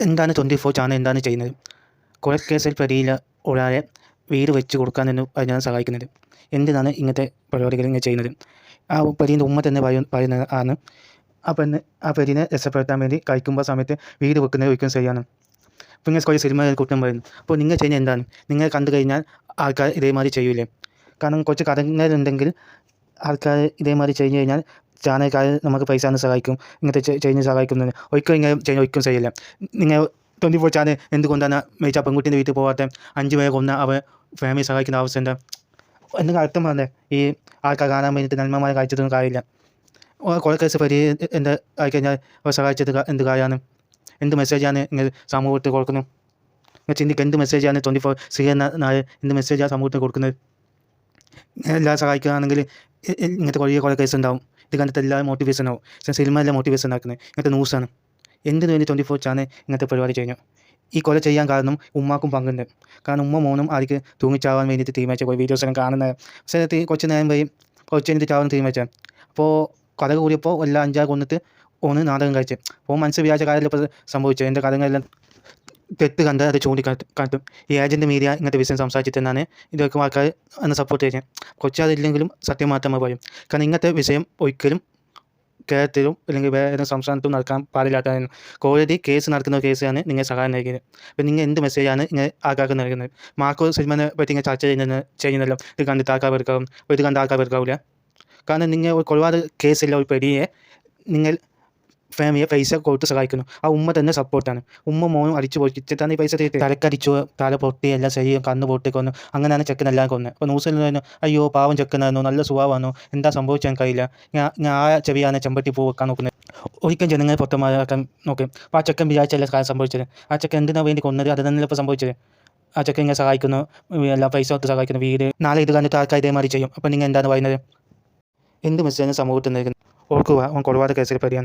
എന്താണ് 24 ചാനൽ എന്താണ് ചെയ്യുന്നത്? കൊലക്കേസിൽ പ്രതിയില്ല ഒരാളെ വീട് വെച്ച് കൊടുക്കാനെന്ന് പറഞ്ഞാണ് സഹായിക്കുന്നത്. എന്തിനാണ് ഇങ്ങനത്തെ പരിപാടികൾ ഇങ്ങനെ ചെയ്യുന്നത്? ആ പ്രതിൻ്റെ ഉമ്മ തന്നെ പറയുന്നത് ആണ് ആ പ്രതിനെ രക്ഷപ്പെടുത്താൻ വേണ്ടി കഴിക്കുമ്പോൾ സമയത്ത് വീട് വെക്കുന്നത് ഒരിക്കലും ശരിയാണ്. അപ്പോൾ ഇങ്ങനെ കുറേ സിനിമകൾ കുറ്റം പറയുന്നു. അപ്പോൾ നിങ്ങൾ ചെയ്യുന്നത് എന്താണ്? നിങ്ങൾ കണ്ടു കഴിഞ്ഞാൽ ആൾക്കാർ ഇതേമാതിരി ചെയ്യൂലേ? കാരണം കുറച്ച് കഥകളുണ്ടെങ്കിൽ ആൾക്കാർ ഇതേമാതിരി ചെയ്ത് കഴിഞ്ഞാൽ ചാനൽക്കാർ നമുക്ക് പൈസ സഹായിക്കും, ഇങ്ങനത്തെ ചെയ്യുന്ന സഹായിക്കുന്നത്. ഒരിക്കലും ഇങ്ങനെ ചെയ്യുന്ന ഒരിക്കലും ശരിയല്ല. നിങ്ങൾ 24 ചാനൽ എന്തുകൊണ്ടാണ് മരിച്ച പെൺകുട്ടീൻ്റെ വീട്ടിൽ പോകാത്ത 5 പേരെ കൊന്ന അവർ ഫാമിലി സഹായിക്കുന്ന ആവശ്യം എന്താ? എന്തെങ്കിലും അർത്ഥം പറഞ്ഞേ. ഈ ആൾക്കാർ കാണാൻ വേണ്ടിയിട്ട് നന്മമാരെ കഴിച്ചതൊന്നും കാര്യമില്ല. കൊലക്കേസ് പരി എന്താ ആയിക്കഴിഞ്ഞാൽ അവർ സഹായിച്ചത് എന്ത് കാര്യമാണ്? എന്ത് മെസ്സേജാണ് ഇങ്ങനെ സമൂഹത്തിൽ കൊടുക്കുന്നത്? ഇങ്ങനെ ചിന്തിക്കുക, എന്ത് മെസ്സേജാണ് 24 സ്വീകരണ എന്ത് മെസ്സേജാണ് സമൂഹത്തിൽ കൊടുക്കുന്നത്? എല്ലാം സഹായിക്കുകയാണെങ്കിൽ ഇങ്ങനത്തെ കുറേ കൊലക്കേസ് ഉണ്ടാവും. ഇത് കണ്ടിട്ട് എല്ലാവരും മോട്ടിവേഷൻ ആവും. സിനിമയിലെ മോട്ടിവേഷൻ ആക്കുന്നത് ഇങ്ങനത്തെ ന്യൂസാണ്. എന്തിനു വേണ്ടി 24 ചാനൽ ഇങ്ങനത്തെ പരിപാടി കഴിഞ്ഞു? ഈ കൊല ചെയ്യാൻ കാരണം ഉമ്മാക്കും പങ്കുണ്ട്. കാരണം ഉമ്മ മോനും ആർക്ക് തൂങ്ങിച്ചാവാൻ വേണ്ടിയിട്ട് തീരുമാനിച്ച പോയി വീഡിയോസെല്ലാം കാണുന്നത്. പക്ഷേ കുറച്ച് നേരം പോയി കുറച്ച് കഴിഞ്ഞിട്ട് ചാവാൻ തീരുമാനിച്ചത്. അപ്പോൾ കഥ കൂടിയപ്പോൾ എല്ലാം 5-6 കൊന്നിട്ട് ഓന് നാടകം കഴിച്ച്. അപ്പോൾ മനസ്സ് വിചാരിച്ച കാര്യത്തിൽ ഇപ്പോൾ സംഭവിച്ചത്. എൻ്റെ കഥകളെല്ലാം തെറ്റ് കണ്ട് അത് ചൂണ്ടിക്കാട്ടും. ഈ ഏജൻറ്റ് മീഡിയ ഇങ്ങനത്തെ വിഷയം സംസാരിച്ചിട്ട് തന്നെയാണ് ഇതൊക്കെ ആൾക്കാർ എന്നെ സപ്പോർട്ട് ചെയ്യുന്നത്. കുറച്ച് അതില്ലെങ്കിലും സത്യം മാത്രമേ പറയും. കാരണം ഇങ്ങനത്തെ വിഷയം ഒരിക്കലും കേരളത്തിലും അല്ലെങ്കിൽ വേറെ സംസ്ഥാനത്തും നടക്കാൻ പാടില്ലാത്തതാണ്. കോടതി കേസ് നടക്കുന്ന കേസാണ് നിങ്ങൾ സഹായം നൽകിയത്. അപ്പോൾ നിങ്ങൾ എന്ത് മെസ്സേജാണ് ഇങ്ങനെ ആൾക്കാർക്ക് നൽകുന്നത്? മാർക്കോ സിനിമനെ പറ്റി ഇങ്ങനെ ചർച്ച ചെയ്യുന്നല്ലോ. ഇത് കണ്ടിട്ട് ആൾക്കാർ വെറുക്കാവും, ഇത് കണ്ട് ആൾക്കാർ വെറുക്കാവില്ല. കാരണം നിങ്ങൾ ഒരുപാട് കേസില്ല ഒരു പ്രതിയെ നിങ്ങൾ ഫാമിലിയെ പൈസ കൊടുത്ത് സഹായിക്കുന്നു. ആ ഉമ്മ തന്നെ സപ്പോർട്ടാണ്. ഉമ്മ മോനും അടിച്ചു പൊട്ടിച്ചിട്ടാണ് ഈ പൈസ തീർത്ത്. തലക്കടിച്ചു, തല പൊട്ടി, എല്ലാം ശരീരം കണ്ണ് പൊട്ടിക്കൊന്നു. അങ്ങനെയാണ് ചെക്കനെല്ലാം കൊന്നത്. അപ്പോൾ ന്യൂസിൽ നിന്ന് അയ്യോ പാവം ചെക്കനായിരുന്നു, നല്ല സ്വഭാവമാണോ, എന്താ സംഭവിച്ചാൽ കഴിയില്ല, ഞാൻ ആ ചെവിയാണ് ചെമ്പട്ടി പൂ വെക്കാൻ നോക്കുന്നത്. ഒരിക്കലും ജനങ്ങളെ പുറത്തുമാക്കാൻ നോക്കും. അപ്പോൾ ആ ചെക്കൻ വിചാരിച്ചല്ല കാര്യം സംഭവിച്ചത്. ആ ചെക്കൻ എന്തിനാണ് വേണ്ടി കൊന്നത്? അത് തന്നെയല്ല ഇപ്പോൾ സംഭവിച്ചത്. ആ ചെക്കൻ ഇങ്ങനെ സഹായിക്കുന്നു, എല്ലാ പൈസ കൊടുത്ത് സഹായിക്കുന്നു, വീട്. നാളെ ഇത് കണ്ടിട്ട് ആൾക്കാർ ഇതേമാതിരി ചെയ്യും. അപ്പോൾ നിങ്ങൾ എന്താണ് പറയുന്നത്? എന്ത് മെസ്സേജാണ് സമൂഹത്തിൽ നൽകുന്നത്? ഓർക്കുക, അവൻ കൊലപാതക കേസിൽ പ്രതിയാണ്.